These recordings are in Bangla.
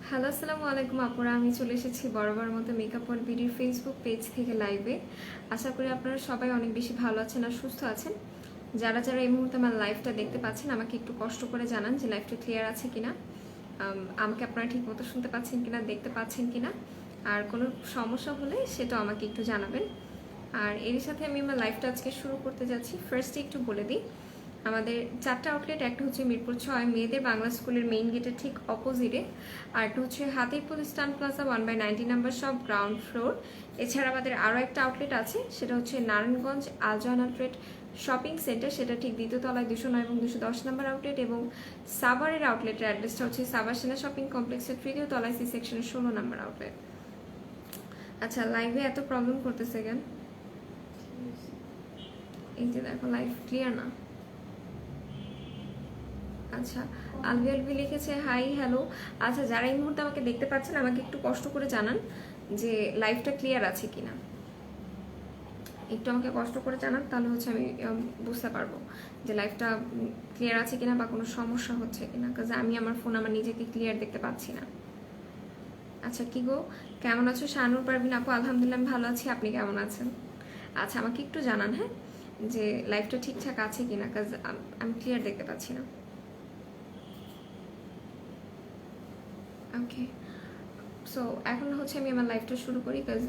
হ্যালো, আসসালামু আলাইকুম আপুরা। আমি চলে এসেছি বরাবর মতো মেকআপ অন বিডির ফেসবুক পেজ থেকে লাইভে। আশা করি আপনারা সবাই অনেক বেশি ভালো আছেন আর সুস্থ আছেন। যারা যারা এই মুহূর্তে আমার লাইভটা দেখতে পাচ্ছেন আমাকে একটু কষ্ট করে জানান যে লাইভটা ক্লিয়ার আছে কিনা, আমাকে আপনারা ঠিক মতো শুনতে পাচ্ছেন কিনা, দেখতে পাচ্ছেন কিনা, আর কোনো সমস্যা হলে সেটাও আমাকে একটু জানাবেন। আর এর সাথে আমি আমার লাইভটা আজকে শুরু করতে যাচ্ছি। ফার্স্টে একটু বলে দিই, আমাদের 4টা আউটলেট। একটা হচ্ছে মিরপুর 6 মেয়েদের বাংলা স্কুলের মেইন গেটের ঠিক অপোজিটে, আর একটা হচ্ছে Hatirpul Eastern plaza 1/90 number shop, ground floor. এছাড়া আমাদের আরও একটা আউটলেট আছে, সেটা হচ্ছে নারায়ণগঞ্জ আলজান আউটলেট শপিং সেন্টার, সেটা ঠিক দ্বিতীয় তলায় 209 এবং 210 নাম্বার আউটলেট। এবং সাভারের আউটলেটের অ্যাড্রেসটা হচ্ছে সাভার সেনা শপিং কমপ্লেক্সের তৃতীয় তলায় সি সেকশনের 16 নাম্বার আউটলেট। আচ্ছা, লাইভে এত প্রবলেম করতেছে কেন? এই যে দেখো, লাইভ ক্লিয়ার না। আচ্ছা, আলভি আলভি লিখেছে হাই হ্যালো। আচ্ছা, যারা এই মুহূর্তে আমাকে দেখতে পাচ্ছেন আমাকে একটু কষ্ট করে জানান যে লাইভটা ক্লিয়ার আছে কিনা। একটু আমাকে কষ্ট করে জানান, তাহলে হচ্ছে আমি বুঝতে পারবো যে লাইভটা ক্লিয়ার আছে কিনা বা কোনো সমস্যা হচ্ছে কিনা, কাজ আমি আমার ফোন আমার নিজেকে ক্লিয়ার দেখতে পাচ্ছি না। আচ্ছা, কি গো, কেমন আছো শাহানুর পারভিন আপু? আলহামদুলিল্লাহ আমি ভালো আছি, আপনি কেমন আছেন? আচ্ছা, আমাকে একটু জানান হ্যাঁ, যে লাইভটা ঠিকঠাক আছে কিনা, কাজ আমি ক্লিয়ার দেখতে পাচ্ছি না। ওকে, সো এখন হচ্ছে আমি আমার লাইভটা শুরু করি, কাজ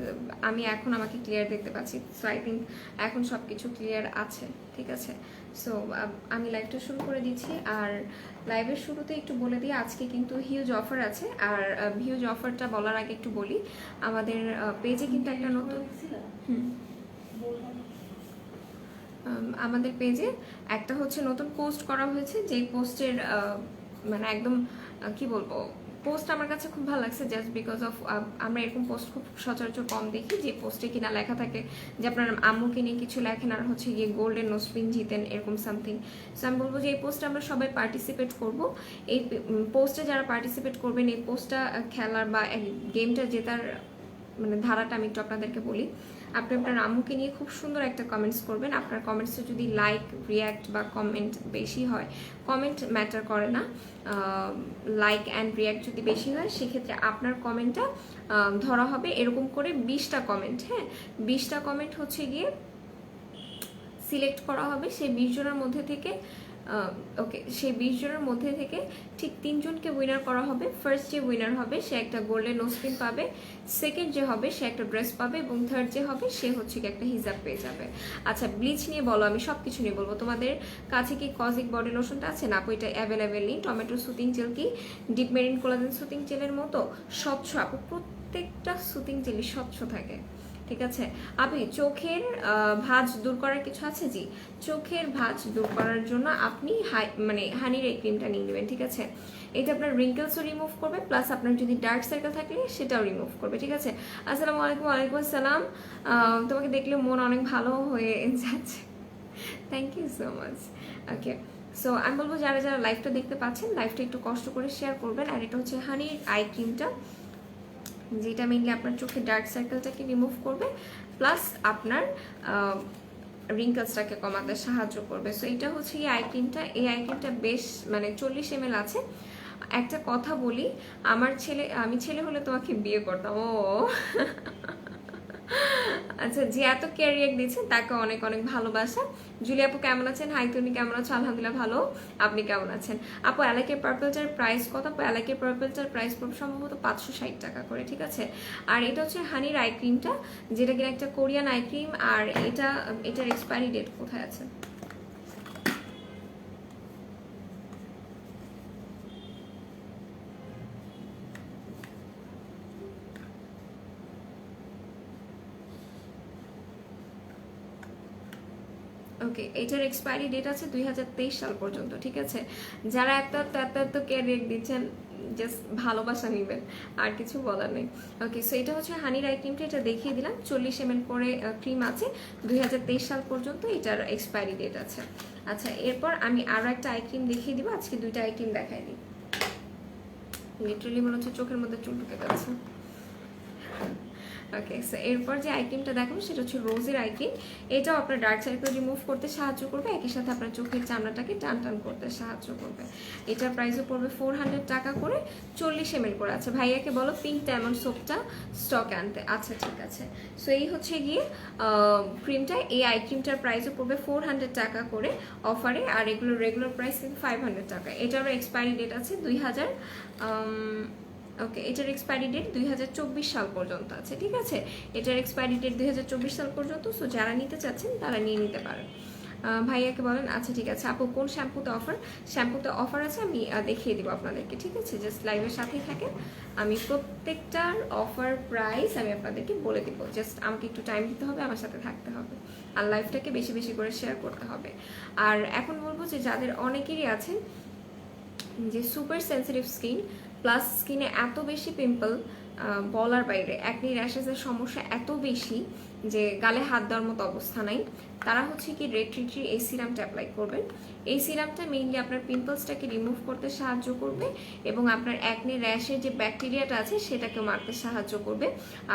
আমি এখন আমাকে ক্লিয়ার দেখতে পাচ্ছি। সো আই থিঙ্ক এখন সব কিছু ক্লিয়ার আছে, ঠিক আছে। সো আমি লাইভটা শুরু করে দিচ্ছি। আর লাইভের শুরুতে একটু বলে দিই, আজকে কিন্তু হিউজ অফার আছে। আর হিউজ অফারটা বলার আগে একটু বলি, আমাদের পেজে কিন্তু একটা নতুন আমাদের পেজে একটা হচ্ছে নতুন পোস্ট করা হয়েছে, যেই পোস্টের মানে একদম কি বলবো, পোস্ট আমার কাছে খুব ভালো লাগছে, জাস্ট বিকজ অফ আমরা এরকম পোস্ট খুব সচরাচর কম দেখি যে পোস্টে কিনা লেখা থাকে যে আপনার আম্মুকে নিয়ে কিছু লেখেন আর হচ্ছে গিয়ে গোল্ডেন নোসপিন জিতেন, এরকম সামথিং। সো আমি বলবো যে এই পোস্টে আমরা সবাই পার্টিসিপেট করব। এই পোস্টে যারা পার্টিসিপেট করবেন, এই পোস্টটা খেলার বা গেমটা জেতার মানে ধারাটা আমি একটু আপনাদেরকে বলি। আপনি আপনার আম্মুকে নিয়ে খুব সুন্দর একটা কমেন্টস করবেন। আপনার কমেন্টসে যদি লাইক, রিয়্যাক্ট বা কমেন্ট বেশি হয়, কমেন্ট ম্যাটার করে না, লাইক অ্যান্ড রিয়্যাক্ট যদি বেশি হয় সেক্ষেত্রে আপনার কমেন্টটা ধরা হবে। এরকম করে 20টা কমেন্ট, হ্যাঁ 20টা কমেন্ট হচ্ছে গিয়ে সিলেক্ট করা হবে। সেই 20 জনের মধ্যে থেকে ওকে, সেই 20 জনের মধ্যে থেকে ঠিক 3 জনকে উইনার করা হবে। ফার্স্ট যে উইনার হবে সে একটা গোল্ডেন নোসপিন পাবে, সেকেন্ড যে হবে সে একটা ড্রেস পাবে, এবং থার্ড যে হবে সে হচ্ছে কি একটা হিজাব পেয়ে যাবে। আচ্ছা, ব্লিচ নিয়ে বলো, আমি সব কিছু নিয়ে বলবো। তোমাদের কাছে কি কজিক বডি লোশনটা আছে? না, ওইটা অ্যাভেলেবেল নেই। টমেটো সুতিং জেল কি ডিপ মেরিন কোলাজেন সুতিং জেলের মতো স্বচ্ছ আপু, প্রত্যেকটা সুতিং জেলই স্বচ্ছ থাকে, ঠিক আছে। আপনি চোখের ভাঁজ দূর করার কিছু আছে? জি, চোখের ভাঁজ দূর করার জন্য আপনি হানির এই ক্রিমটা নিয়ে নেবেন, ঠিক আছে। এটা আপনার রিঙ্কেলসও রিমুভ করবে, প্লাস আপনার যদি ডার্ক সার্কেল থাকলে সেটাও রিমুভ করবে, ঠিক আছে। আসসালামু আলাইকুম। ওয়ালাইকুম আসসালাম। তোমাকে দেখলে মন অনেক ভালো হয়ে যাচ্ছে, thank you so much. Okay, so আমি বলবো যারা যারা লাইভটা দেখতে পাচ্ছেন, লাইভটা একটু কষ্ট করে শেয়ার করবেন। আর এটা হচ্ছে হানির আই ক্রিমটা, যেটা মেনলি আপনার চোখের ডার্ক সার্কেলটাকে রিমুভ করবে, প্লাস আপনার রিঙ্কলসটাকে কমাতে সাহায্য করবে। সো এটা হচ্ছে এই আই ক্রিমটা। এই আই ক্রিমটা বেশ 40 ml আছে। একটা কথা বলি, আমি ছেলে হলে তোমাকে বিয়ে করতাম। ও আচ্ছা, যে এত ক্যারিয়ার দিচ্ছে তাকে অনেক অনেক ভালোবাসা। জুলি আপু কেমন আছেন? হাই, তুমি কেমন আছো? আলহামদুলিল্লাহ ভালো, আপনি কেমন আছেন? আপু, এলাকের পার্পলটার প্রাইস কত? আপু, এলাকের পার্পলটার প্রাইস পড়বে সম্ভবত 560 টাকা করে, ঠিক আছে। আর এটা হচ্ছে হানির আই ক্রিমটা, যেটা কিনা একটা কোরিয়ান আই ক্রিম। আর এটার এক্সপায়ারি ডেট কোথায় আছে? ওকে, এটার এক্সপায়ারি ডেট আছে 2023 সাল পর্যন্ত, ঠিক আছে। যারা এত ক্যারিয়ার দিচ্ছেন, জাস্ট ভালোবাসা নেবেন, আর কিছু বলার নেই। ওকে, সো এটা হচ্ছে হানির আই ক্রিমটা, এটা দেখিয়ে দিলাম। 40 ml করে ক্রিম আছে, 2023 সাল পর্যন্ত এটার এক্সপায়ারি ডেট আছে। আচ্ছা, এরপর আমি আরও একটা আই ক্রিম দেখিয়ে দিব। আজকে 2টা আই ক্রিম দেখাই দিই। লিটারালি মনে হচ্ছে চোখের মধ্যে চুল ঢুকে যাচ্ছে। ওকে, সো এরপর যে আই ক্রিমটা দেখাবো সেটা হচ্ছে রোজের আই ক্রিম। এটাও আপনার ডার্ক সার্কেল রিমুভ করতে সাহায্য করবে, একই সাথে আপনার চোখের চামড়াটাকে টান টান করতে সাহায্য করবে। এটার প্রাইসও পড়বে 400 টাকা করে, 40 ml করে আছে। ভাইয়াকে বলো পিঙ্ক ডায়মন্ড সোপটা স্টকে আনতে। আচ্ছা ঠিক আছে। সো এই হচ্ছে গিয়ে ক্রিমটা, এই আই ক্রিমটার প্রাইসও পড়বে 400 টাকা করে অফারে, আর এগুলো রেগুলার প্রাইস কিন্তু 500 টাকা। এটারও এক্সপায়ারি ডেট আছে 2000, ওকে, এটার এক্সপায়ারি ডেট 2024 সাল পর্যন্ত আছে, ঠিক আছে। এটার এক্সপায়ারি ডেট 2024 সাল পর্যন্ত। সো যারা নিতে চাচ্ছেন তারা নিয়ে নিতে পারেন। ভাইয়াকে বলেন। আচ্ছা ঠিক আছে আপু, কোন শ্যাম্পুতে অফার? শ্যাম্পুতে অফার আছে, আমি দেখিয়ে দিব আপনাদেরকে, ঠিক আছে। জাস্ট লাইভের সাথেই থাকেন, আমি প্রত্যেকটার অফার প্রাইস আমি আপনাদেরকে বলে দিব। জাস্ট আমাকে একটু টাইম দিতে হবে, আমার সাথে থাকতে হবে, আর লাইভটাকে বেশি বেশি করে শেয়ার করতে হবে। আর এখন বলবো যে যাদের অনেকেরই আছে যে সুপার সেন্সিটিভ স্কিন, প্লাস স্কিনে এত বেশি পিম্পল বলার বাইরে, অ্যাকনি র্যাশেসের সমস্যা এত বেশি যে গালে হাত দেওয়ার মতো অবস্থা নাই, তারা হচ্ছে কি রেড ট্রিটির এই সিরামটা অ্যাপ্লাই করবেন। এই সিরামটা মেইনলি আপনার পিম্পলসটাকে রিমুভ করতে সাহায্য করবে এবং আপনার অ্যাকনি র্যাশের যে ব্যাকটেরিয়াটা আছে সেটাকে মারতে সাহায্য করবে।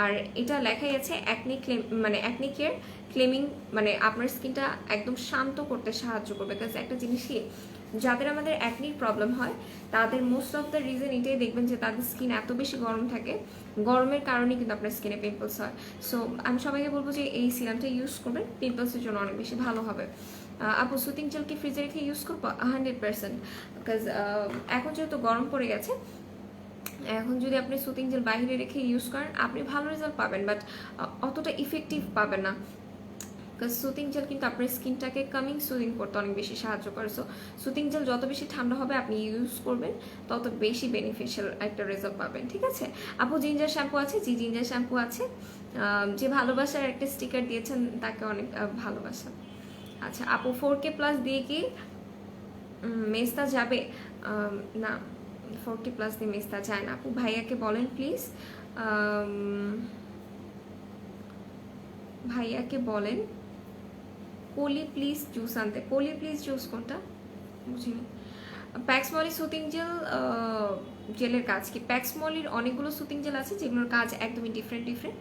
আর এটা লেখাই আছে অ্যাকনি মানে অ্যাকনি কেয়ার ক্লেমিং, মানে আপনার স্কিনটা একদম শান্ত করতে সাহায্য করবে। বিকজ একটা জিনিসই, যাদের আমাদের অ্যাকনির প্রবলেম হয় তাদের মোস্ট অফ দ্য রিজন এটাই দেখবেন যে তাদের স্কিন এত বেশি গরম থাকে, গরমের কারণে কিন্তু আপনার স্কিনে পিম্পলস হয়। সো আমি সবাইকে বলবো যে এই সিরামটা ইউজ করবেন, পিম্পলসের জন্য অনেক বেশি ভালো হবে। আপু সুতিং জেল কি ফ্রিজে রেখে ইউজ করবো? 100%, বিকজ এখন যেহেতু গরম পড়ে গেছে, এখন যদি আপনি সুতিং জেল বাইরে রেখে ইউজ করেন আপনি ভালো রেজাল্ট পাবেন, বাট অতটা ইফেক্টিভ পাবেন না। বিকজ সুতিং জেল কিন্তু আপনার স্কিনটাকে কামিং সুদিং করতে অনেক বেশি সাহায্য করে। সো সুতিং জেল যত বেশি ঠান্ডা হবে আপনি ইউজ করবেন তত বেশি বেনিফিশিয়াল একটা রেজাল্ট পাবেন, ঠিক আছে। আপু জিঞ্জার শ্যাম্পু আছে? জি জিঞ্জার শ্যাম্পু আছে। যে ভালোবাসার একটা স্টিকার দিয়েছেন তাকে অনেক ভালোবাসা। আচ্ছা আপু 4K+ দিয়ে কি মেস্তা যাবে? না, 4K+ দিয়ে মেস্তা যায় না আপু। ভাইয়াকে বলেন প্লিজ, ভাইয়াকে বলেন পলি প্লিজ জুস আনতে। পলি প্লিজ জুস কোনটা বুঝিনি। প্যাক্সমলি সুতিং জেল, জেলের কাজ কি? প্যাক্সমলির অনেকগুলো সুতিং জেল আছে যেগুলোর কাজ একদমই ডিফারেন্ট ডিফারেন্ট।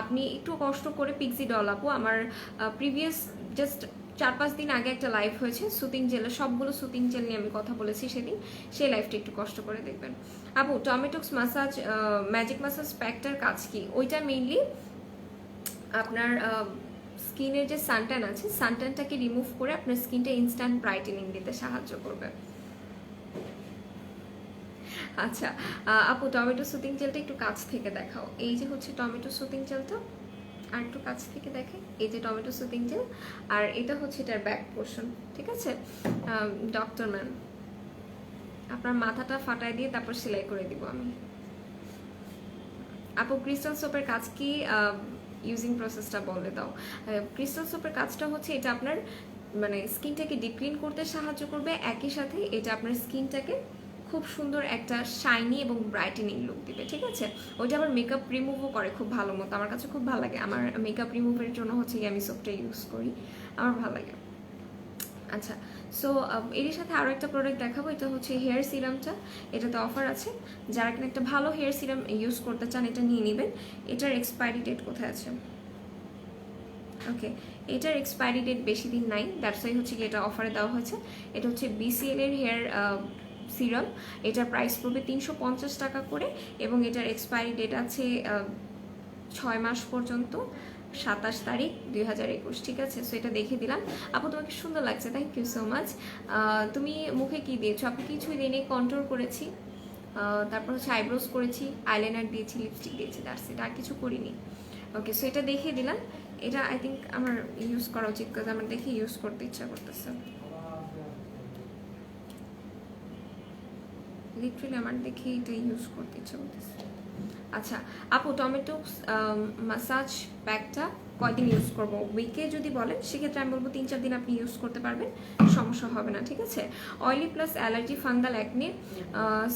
আপনি একটু কষ্ট করে পিক্সি ডল আপু, আমার প্রিভিয়াস জাস্ট 4-5 দিন আগে একটা লাইভ হয়েছে সুতিং জেলের, সবগুলো সুতিং জেল নিয়ে আমি কথা বলেছি সেদিন, সেই লাইভটা একটু কষ্ট করে দেখবেন। আপু টমেটোক্স মাসাজ ম্যাজিক মাসাজ প্যাকটার কাজ কি? ওইটা মেইনলি আপনার স্কিনের যে সানট্যান আছে সানট্যানটাকে রিমুভ করে আপনার স্কিনটা ইনস্ট্যান্ট ব্রাইটেনিং দিতে সাহায্য করবে। আচ্ছা আপু টমেটো সুতিং জেলটা একটু কাছ থেকে দেখাও। এই যে হচ্ছে টমেটো সুতিং জেলটা, আর একটু কাছ থেকে দেখে, এই যে টমেটো সুতিং জেল, আর এটা হচ্ছে এটার ব্যাক পোর্শন, ঠিক আছে। ডক্টর ম্যান আপনার মাথাটা ফাটায় দিয়ে তারপর সেলাই করে দিব আমি। আপু ক্রিস্টাল সোপের কাজ কি? ইউজিং প্রসেসটা বলে দাও। ক্রিস্টাল সোপের কাজটা হচ্ছে এটা আপনার মানে স্কিনটাকে ডিপ ক্লিন করতে সাহায্য করবে, একই সাথে এটা আপনার স্কিনটাকে খুব সুন্দর একটা শাইনি এবং ব্রাইটেনিং লুক দিবে, ঠিক আছে। ওইটা আবার মেকআপ রিমুভও করে খুব ভালো মতো, আমার কাছে খুব ভালো লাগে। আমার মেকআপ রিমুভের জন্য হচ্ছে আমি সোপটা ইউজ করি, আমার ভালো লাগে। আচ্ছা সো এর সাথে আরও একটা প্রোডাক্ট দেখাবো, এটা হচ্ছে হেয়ার সিরামটা, এটাতে অফার আছে। যারা কিনা একটা ভালো হেয়ার সিরাম ইউজ করতে চান এটা নিয়ে নেবেন। এটার এক্সপায়ারি ডেট কোথায় আছে? ওকে, এটার এক্সপায়ারি ডেট বেশি দিন নাই, দ্যাটস ওয়াই হচ্ছে কি এটা অফারে দেওয়া হয়েছে। এটা হচ্ছে BCL এর হেয়ার সিরাম, এটার প্রাইস পড়বে 350 টাকা করে এবং এটার এক্সপায়ারি ডেট আছে 6 মাস পর্যন্ত, 27 তারিখ 2021, ঠিক আছে। সো এটা দেখে দিলাম। আপু তোমাকে সুন্দর লাগছে, থ্যাংক ইউ সো মাচ। তুমি মুখে কি দিয়েছো? আপনি কিছুই দিনে কন্ট্রোল করেছি, তারপর হচ্ছে আইব্রোজ করেছি, আইলাইনার দিয়েছি, লিপস্টিক দিয়েছি, দ্যাটস ইট, আর কিছু করিনি। ওকে সো এটা দেখিয়ে দিলাম। এটা আই থিঙ্ক আমার ইউজ করা উচিত, বিকজ আমার দেখে ইউজ করতে ইচ্ছা করতেছে, লিটারালি আমার দেখে এটা ইউজ করতে ইচ্ছা করতেছে। আচ্ছা আপু টমেটো মাসাজ প্যাকটা কয়দিন ইউজ করবো? উইকে যদি বলেন সেক্ষেত্রে আমি বলবো 3-4 দিন আপনি ইউজ করতে পারবেন, সমস্যা হবে না, ঠিক আছে। Oily plus allergy fungal acne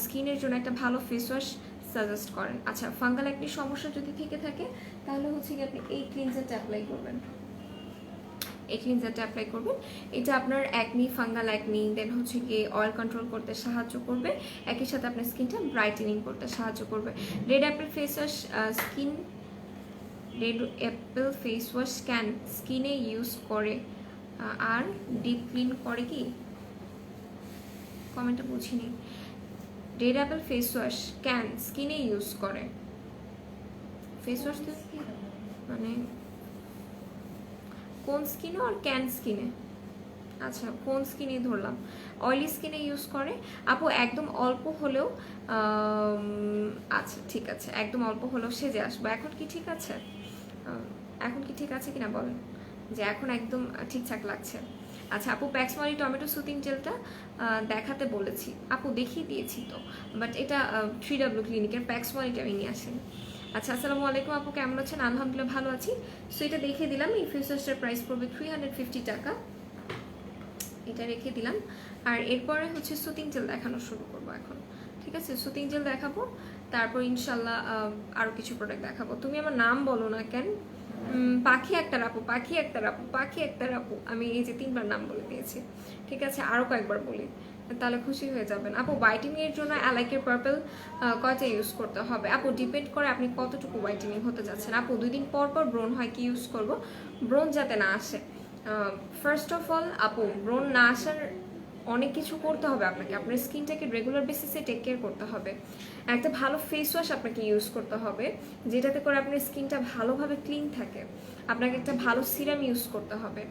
স্কিনের জন্য একটা ভালো ফেস ওয়াশ সাজেস্ট করেন। আচ্ছা ফাঙ্গাল অ্যাকনির সমস্যা যদি থেকে থাকে তাহলে হচ্ছে কি আপনি এই ক্লিনজারটা অ্যাপ্লাই করবেন, এই ক্লিনজারটা অ্যাপ্লাই করবেন। এটা আপনার অ্যাকনি, ফাঙ্গাল অ্যাকনি, দেন হচ্ছে গিয়ে অয়েল কন্ট্রোল করতে সাহায্য করবে, একই সাথে আপনার স্কিনটা ব্রাইটেনিং করতে সাহায্য করবে। Red Apple face wash skin red Apple face wash can স্কিনে ইউজ করে আর ডিপ ক্লিন করে কি? কমেন্টটা বুঝিনি। Red Apple face wash can স্কিনে ইউজ করে, ফেস ওয়াশ মানে কোন স্কিনে আর ক্যান স্কিনে? আচ্ছা, কোন স্কিনে ধরলাম, অয়েলি স্কিনে ইউজ করে আপু। একদম অল্প হলেও আচ্ছা ঠিক আছে, একদম অল্প হলেও সেজে আসবো। এখন কি ঠিক আছে? এখন কি ঠিক আছে কিনা বলেন, যে এখন একদম ঠিকঠাক লাগছে? আচ্ছা আপু, প্যাক্সমলি টমেটো সুতিং জেলটা দেখাতে বলেছি আপু, দেখিয়ে দিয়েছি তো, বাট এটা 3W ক্লিনিকের প্যাক্সমলিটা আমি নিয়ে আসেন। আচ্ছা, আসসালামু আলাইকুম আপু, কেমন আছেন? আলহামদুলিল্লাহ ভালো আছি। সো এটা দেখিয়ে দিলাম, এই ফেস ওয়াশটার প্রাইস পড়বে 350 টাকা, এটা রেখে দিলাম। আর এরপরে হচ্ছে সুতিং জেল দেখানো শুরু করবো এখন, ঠিক আছে? সুতিং জেল দেখাবো, তারপর ইনশাল্লাহ আরও কিছু প্রোডাক্ট দেখাবো। তুমি আমার নাম বলো না কেন? পাখি একটা আপু, পাখি একটা আপু, পাখি একটা আপু, আমি এই যে 3বার নাম বলে দিয়েছি, ঠিক আছে? আরও কয়েকবার বলি তাহলে খুশি হয়ে যাবেন। আপু হোয়াইটেনিংয়ের জন্য অ্যালাইকের পার্পল কয়টা ইউজ করতে হবে? আপু ডিপেন্ড করে আপনি কতটুকু হোয়াইটেনিং হতে যাচ্ছেন। আপু 2 দিন পর পর ব্রণ হয়, কি ইউজ করব? ব্রণ যাতে না আসে, ফার্স্ট অফ অল আপু, ব্রণ না আসার অনেক কিছু করতে হবে আপনাকে, আপনার স্কিনটাকে রেগুলার বেসিসে টেক কেয়ার করতে হবে। একটা ভালো ফেস ওয়াশ আপনাকে ইউজ করতে হবে, যেটাতে করে আপনার স্কিনটা ভালোভাবে ক্লিন থাকে। আপনাকে একটা ভালো সিরাম ইউজ করতে হবে,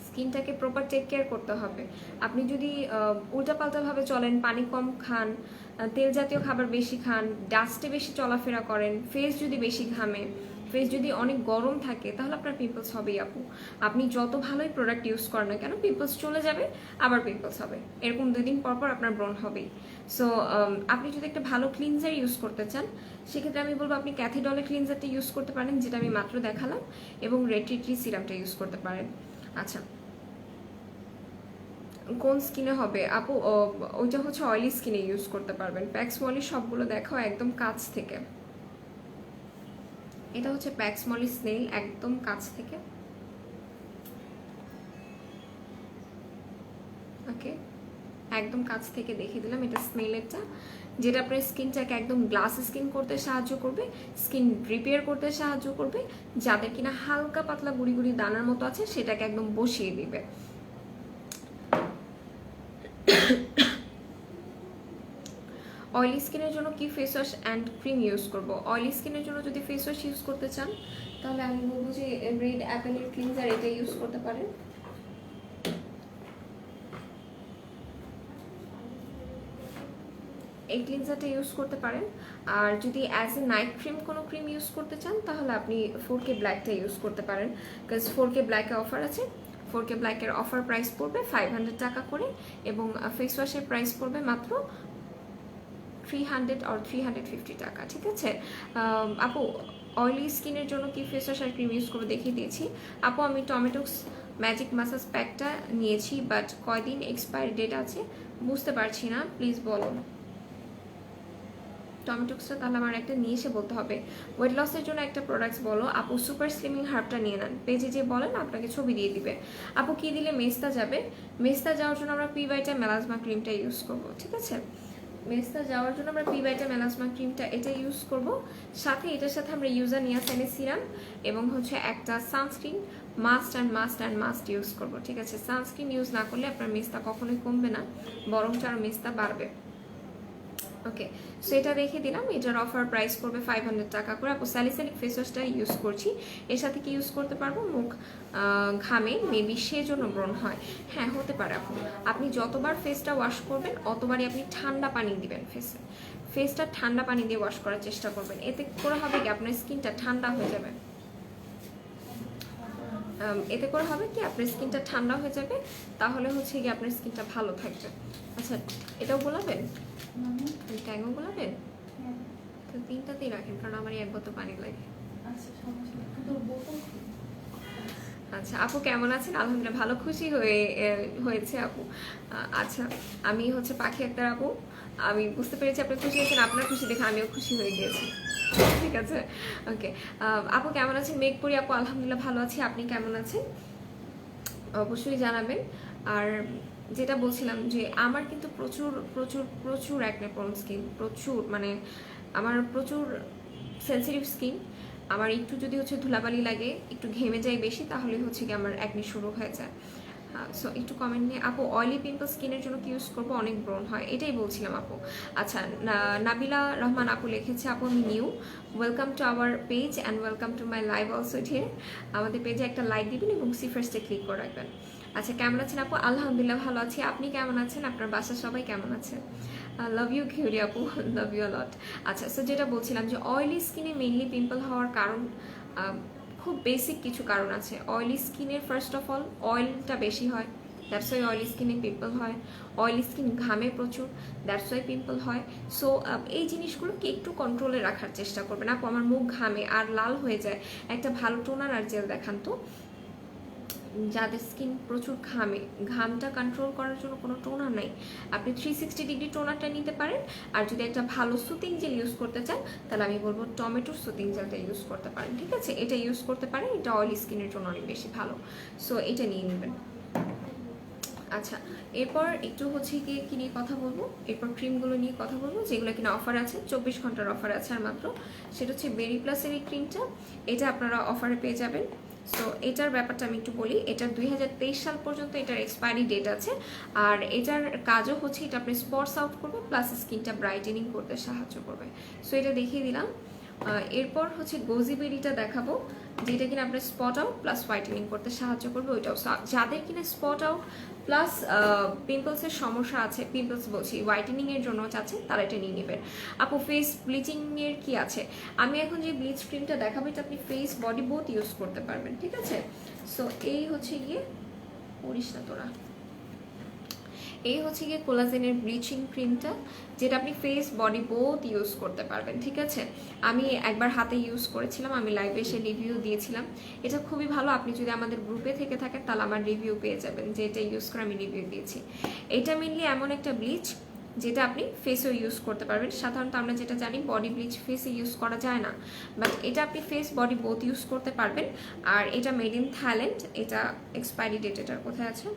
স্কিনটাকে প্রপার টেক কেয়ার করতে হবে। আপনি যদি উল্টাপাল্টাভাবে চলেন, পানি কম খান, তেল জাতীয় খাবার বেশি খান, ডাস্টে বেশি চলাফেরা করেন, ফেস যদি বেশি ঘামে, ফেস যদি অনেক গরম থাকে, তাহলে আপনার পিম্পলস হবেই আপু। আপনি যত ভালোই প্রোডাক্ট ইউজ করেন না কেন, পিম্পলস চলে যাবে, আবার পিম্পলস হবে, এরকম 2 দিন পর পর আপনার ব্রণ হবেই। সো আপনি যদি একটা ভালো ক্লিনজার ইউজ করতে চান, সেক্ষেত্রে আমি বলবো আপনি ক্যাথিডলের ক্লিনজারটা ইউজ করতে পারেন, যেটা আমি মাত্র দেখালাম, এবং রেড টি সিরামটা ইউজ করতে পারেন। আচ্ছা, কোন স্কিনে হবে আপু? ওইটা হচ্ছে অয়েলি স্কিনে ইউজ করতে পারবেন। প্যাক্সমলি সবগুলো দেখাও একদম কাছ থেকে, এটা হচ্ছে প্যাক্সমলি স্নেল, একদম কাছ থেকে। ওকে, একদম কাছ থেকে দেখিয়ে দিলাম, এটা স্নেলেরটা, যেটা আপনার স্কিনটাকে একদম গ্লাস স্কিন করতে সাহায্য করবে, স্কিন রিপেয়ার করতে সাহায্য করবে, যাদের কিনা হালকা পাতলা গুড়ি গুড়ি দানার মতো আছে সেটাকে একদম বসিয়ে দিবে। অয়েলি স্কিনের জন্য কি face wash and cream use করব? অয়েলি স্কিনের জন্য যদি ফেস ওয়াশ ইউজ করতে চান, তাহলে আমি বলবো যে রেড অ্যাপেলের ক্লিনজার, এটা ইউজ করতে পারেন। এই ক্লিনজারটা ইউজ করতে পারেন। আর যদি অ্যাজ এ নাইট ক্রিম কোনো ক্রিম ইউজ করতে চান, তাহলে আপনি 4K ব্ল্যাকটা ইউজ করতে পারেন, বিকজ 4K ব্ল্যাকে অফার আছে। 4K ব্ল্যাকের অফার প্রাইস পড়বে 500 টাকা করে, এবং ফেস ওয়াশের প্রাইস পড়বে মাত্র 300 আর 350 টাকা, ঠিক আছে? আপু অয়েলি স্কিনের জন্য কি ফেস ওয়াশ আর ক্রিম ইউজ করে দেখিয়ে দিয়েছি। আপু আমি টমেটোক্স ম্যাজিক মাসাজ প্যাকটা নিয়েছি, বাট কয়দিন এক্সপায়ারি ডেট আছে বুঝতে পারছি না, প্লিজ বলো। টমেটোক্সটা তাহলে আমার একটা নিয়ে এসে বলতে হবে। ওয়েট লসের জন্য একটা প্রোডাক্টস বলো আপু। সুপার স্লিমিং হার্বটা নিয়ে নেন, পেজে যে বলেন আপনাকে ছবি দিয়ে দিবে। আপু কি দিলে মেস্তা যাবে? মেস্তা যাওয়ার জন্য আমরা পিভাইটা মেলাজমা ক্রিমটা ইউজ করবো, ঠিক আছে? মেস্তা যাওয়ার জন্য আমরা পিভাইটা মেলাজমা ক্রিমটা এটা ইউজ করব, সাথে এটার সাথে আমরা ইউজার নিয়াসিনের সিরাম এবং হচ্ছে একটা সানস্ক্রিন মাস্ট ইউজ করব, ঠিক আছে? সানস্ক্রিন ইউজ না করলে আপনার মেস্তা কখনোই কমবে না, বরং আরও মেস্তা বাড়বে। ওকে, সো এটা রেখে দিলাম, এটার অফার প্রাইস পড়বে 500 টাকা করে। আপু স্যালিসাইলিক ফেস ওয়াশটা ইউজ করছি, এর সাথে কি ইউজ করতে পারবো? মুখ ঘামে, মেবি সেজন্য ব্রণ হয়। হ্যাঁ হতে পারে আপু, আপনি যতবার ফেসটা ওয়াশ করবেন অতবারই আপনি ঠান্ডা পানি দিবেন ফেসে, ফেসটা ঠান্ডা পানি দিয়ে ওয়াশ করার চেষ্টা করবেন, এতে করে হবে কি আপনার স্কিনটা ঠান্ডা হয়ে যাবে। এতে করে হবে কি আপনার স্কিনটা ঠান্ডা হয়ে যাবে, তাহলে হচ্ছে কি আপনার স্কিনটা ভালো থাকবে। আচ্ছা, এটাও বলাবেন, ট্যাঙ্গও বলাবেন, তো 3টাতেই রাখেন, কারণ আমার এক বোতল পানি লাগে। আচ্ছা আপু কেমন আছেন? আলহামদুলিল্লাহ ভালো, খুশি হয়েছে আপু। আচ্ছা, আমি হচ্ছে পাখি একটা আপু, আমি বুঝতে পেরেছি আপনি খুশি হয়েছেন, আপনার খুশি দেখে আমিও খুশি হয়ে গিয়েছি, ঠিক আছে? ওকে, আপু কেমন আছেন? মেঘপুরি আপু আলহামদুলিল্লাহ ভালো আছি, আপনি কেমন আছেন অবশ্যই জানাবেন। আর যেটা বলছিলাম যে আমার কিন্তু প্রচুর প্রচুর প্রচুর অ্যাকনে প্রোন স্কিন, প্রচুর, মানে আমার প্রচুর সেন্সিটিভ স্কিন। আমার একটু যদি হচ্ছে ধুলাবালি লাগে, একটু ঘেমে যাই বেশি, তাহলে হচ্ছে কি আমার একনি শুরু হয়ে যায়। সো একটু কমেন্ট নিয়ে আপু, অয়েলি পিম্পল স্কিনের জন্য কি ইউজ করবো, অনেক ব্রণ হয়, এটাই বলছিলাম আপু। আচ্ছা, নাবিলা রহমান আপু লিখেছে, আপু আমি new, welcome to our page and welcome to my live also here. আমাদের পেজে একটা লাইক দিবেন এবং সি ফার্স্টে ক্লিক করে রাখবেন। আচ্ছা, কেমন আছেন আপু? আলহামদুলিল্লাহ ভালো আছি, আপনি কেমন আছেন? আপনার বাসার সবাই কেমন আছে? লাভ ইউ ঘিউরি আপু, লাভ ইউ লট। আচ্ছা, সো যেটা বলছিলাম যে অয়েলি স্কিনে মেইনলি পিম্পল হওয়ার কারণ খুব বেসিক কিছু কারণ আছে। অয়েলি স্কিনের ফার্স্ট অফ অল অয়েলটা বেশি হয়, দ্যাটস ওয়াই অয়েলি স্কিনে পিম্পল হয়। অয়েলি স্কিন ঘামে প্রচুর, দ্যাটস ওয়াই পিম্পল হয়। সো এই জিনিসগুলোকে একটু কন্ট্রোলে রাখার চেষ্টা করবেন। আপু আমার মুখ ঘামে আর লাল হয়ে যায়, একটা ভালো টোনার আর জেল দেখান তো। যাদের স্কিন প্রচুর ঘামে, ঘামটা কন্ট্রোল করার জন্য কোনো টোনার নাই, আপনি 360 ডিগ্রি টোনারটা নিতে পারেন। আর যদি একটা ভালো সুতিং জেল ইউজ করতে চান, তাহলে আমি বলবো টমেটোর সুতিং জেলটা ইউজ করতে পারেন, ঠিক আছে? এটা ইউজ করতে পারেন, এটা অয়েলি স্কিনের জন্য অনেক বেশি ভালো। সো এটা নিয়ে নেবেন। আচ্ছা, এরপর একটু হচ্ছে কি নিয়ে কথা বলবো, এরপর ক্রিমগুলো নিয়ে কথা বলবো যেগুলো কিনা অফার আছে, 24 ঘন্টার অফার আছে আর মাত্র। সেটা হচ্ছে বেরি প্লাসের এই ক্রিমটা, এটা আপনারা অফারে পেয়ে যাবেন। সো এটার ব্যাপারটা আমি একটু বলি, এটার 2023 সাল পর্যন্ত এটার এক্সপায়ারি ডেট আছে। আর এটার কাজও হচ্ছে এটা আপনি স্পটস আউট করবে, প্লাস স্কিনটা ব্রাইটেনিং করতে সাহায্য করবে। সো এটা দেখিয়ে দিলাম। এরপর হচ্ছে গোজিবেরিটা দেখাবো, যেটা কিনা আপনার স্পট আউট প্লাস হোয়াইটেনিং করতে সাহায্য করবে। ওইটাও যাদের কিনা স্পট আউট প্লাস পিম্পলসের সমস্যা আছে, পিম্পলস বলছি হোয়াইটেনিংয়ের জন্য চাচ্ছেন, তারা এটা নিয়ে নেবেন। আপু ফেস ব্লিচিংয়ের কি আছে? আমি এখন যে ব্লিচ ক্রিমটা দেখাবো, এটা আপনি ফেস বডি বোথ ইউজ করতে পারবেন, ঠিক আছে? সো এই হচ্ছে গিয়ে, পড়িস না তোরা, এই হচ্ছে গিয়ে কোলাজেনের ব্লিচিং ক্রিমটা, যেটা আপনি ফেস বডি বোথ ইউজ করতে পারবেন, ঠিক আছে? আমি একবার হাতে ইউজ করেছিলাম, আমি লাইভে এসে রিভিউ দিয়েছিলাম, এটা খুবই ভালো। আপনি যদি আমাদের গ্রুপে থেকে থাকেন, তাহলে আমার রিভিউ পেয়ে যাবেন যে এটা ইউজ করে আমি রিভিউ দিয়েছি। এটা মেনলি এমন একটা ব্লিচ যেটা আপনি ফেসেও ইউজ করতে পারবেন। সাধারণত আমরা যেটা জানি বডি ব্লিচ ফেসে ইউজ করা যায় না, বাট এটা আপনি ফেস বডি বোথ ইউজ করতে পারবেন। আর এটা মেড ইন থাইল্যান্ড, এটা এক্সপায়ারি ডেট এটার কোথায় আছে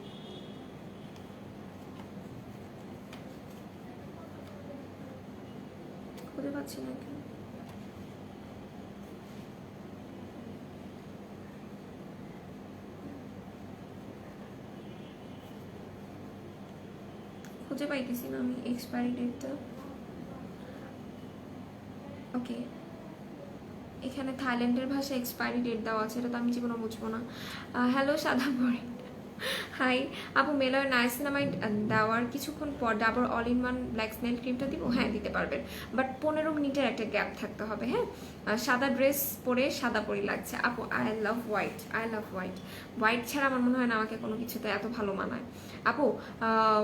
খুঁজে পাচ্ছি না, খুঁজে পাইতেছি না আমি এক্সপায়ারি ডেটটা। ওকে, এখানে থাইল্যান্ডের ভাষায় এক্সপায়ারি ডেট দেওয়া আছে, এটা তো আমি জীবনে বুঝবো না। হ্যালো সাদা পরে, হাই আপু, মেলার নাইসিনামাইড দেওয়ার কিছুক্ষণ পর Dabur all in one black snail ক্রিমটা দিব? হ্যাঁ দিতে পারবেন, বাট 15 মিনিটের একটা গ্যাপ থাকতে হবে। হ্যাঁ, সাদা ড্রেস পরে সাদা পরি লাগছে আপু, I love white, I love white. White ছাড়া আমার মনে হয় না আমাকে কোনো কিছুতে এত ভালো মানায়। আপু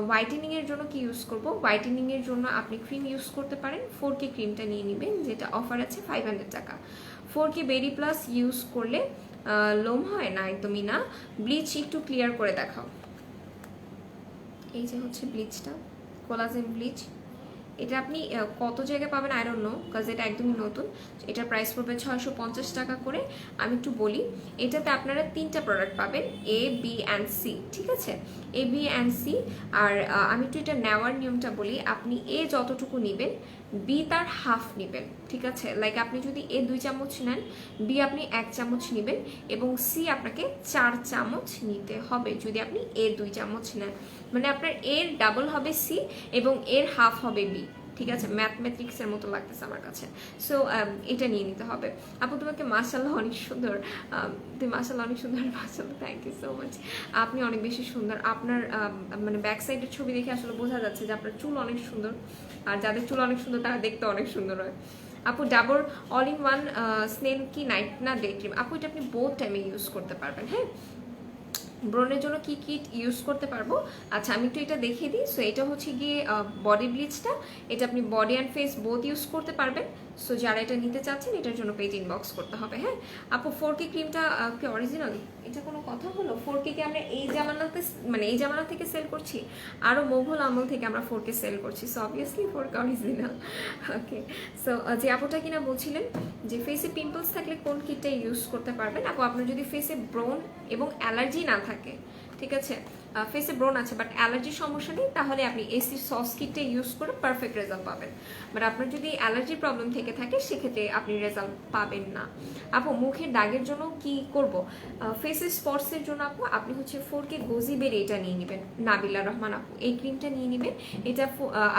হোয়াইটেনিংয়ের জন্য কি ইউজ করব? হোয়াইটেনিংয়ের জন্য আপনি ক্রিম ইউজ করতে পারেন, 4K ক্রিমটা নিয়ে নেবেন, যেটা অফার আছে 500 টাকা। 4K বেরি প্লাস ইউজ করলে লোম হয় না, একদমই না। ব্লিচ একটু ক্লিয়ার করে দেখাও। এই যে হচ্ছে ব্লিচটা, কোলাজেন ব্লিচ, এটা আপনি কত জায়গায় পাবেন আই ডোন্ট নো, বিকজ এটা একদমই নতুন। এটার প্রাইস পড়বে 650 টাকা করে। আমি একটু বলি, এটাতে আপনারা 3টা প্রোডাক্ট পাবেন, এ বি অ্যান্ড সি, ঠিক আছে? A B and C. আর আমি একটু এটা নেওয়ার নিয়মটা বলি, আপনি এ যতটুকু নেবেন, বি তার হাফ নেবেন, ঠিক আছে? লাইক আপনি যদি এ 2 চামচ নেন, বি আপনি 1 চামচ নেবেন, এবং সি আপনাকে 4 চামচ নিতে হবে যদি আপনি এ 2 চামচ নেন। মানে আপনার এর ডাবল হবে সি এবং এর হাফ হবে বি, ঠিক আছে? ম্যাথমেটিক্সের মতো লাগতেছে আমার কাছে। সো এটা নিয়ে নিতে হবে। আপু তোমাকে মাশাআল্লাহ অনেক সুন্দর, তুমি মাশাআল্লাহ অনেক সুন্দর, মাশাআল্লাহ থ্যাংক ইউ সো মাচ। আপনি অনেক বেশি সুন্দর, আপনার মানে ব্যাক সাইডের ছবি দেখে আসলে বোঝা যাচ্ছে যে আপনার চুল অনেক সুন্দর, আর যাদের চুল অনেক সুন্দর তারা দেখতে অনেক সুন্দর হয়। আপু Dabur all in one snail কি নাইট না ডে ক্রিম? আপু এটা আপনি বোথ টাইমে ইউজ করতে পারবেন। হ্যাঁ, ব্রণের জন্য কি কি ইউজ করতে পারবো? আচ্ছা আমি একটু এটা দেখিয়ে দিই। সো এটা হচ্ছে গিয়ে বডি ব্লিচটা, এটা আপনি body and face both use করতে পারবেন। সো যারা এটা নিতে চাচ্ছেন, এটার জন্য পেজ ইনবক্স করতে হবে। হ্যাঁ আপু 4K ক্রিমটা কি অরিজিনাল? এটা কোনো কথা হলো? 4K কে আমরা এই জামানাতে, মানে এই জামানা থেকে সেল করছি, আরও মোঘল আমল থেকে আমরা 4K সেল করছি। So obviously 4K original. Okay, so যে আপুটা কিনা বলছিলেন যে ফেসে পিম্পলস থাকলে কোন কিটটা ইউজ করতে পারবেন? আপু আপনার যদি ফেসে ব্রণ এবং অ্যালার্জি না থাকে, ঠিক আছে, ফেসে ব্রণ আছে বাট অ্যালার্জির সমস্যা নেই, তাহলে আপনি এসি সস কিটটা ইউজ করে পারফেক্ট রেজাল্ট পাবেন। বাট আপনার যদি অ্যালার্জির প্রবলেম থেকে থাকে সেক্ষেত্রে আপনি রেজাল্ট পাবেন না। আপু মুখের দাগের জন্য কি করব? ফেসের স্পটসের জন্য আপনি হচ্ছে 4K গোজিবের এটা নিয়ে নেবেন, নাবিলা রহমান আপু এই ক্রিমটা নিয়ে নেবেন। এটা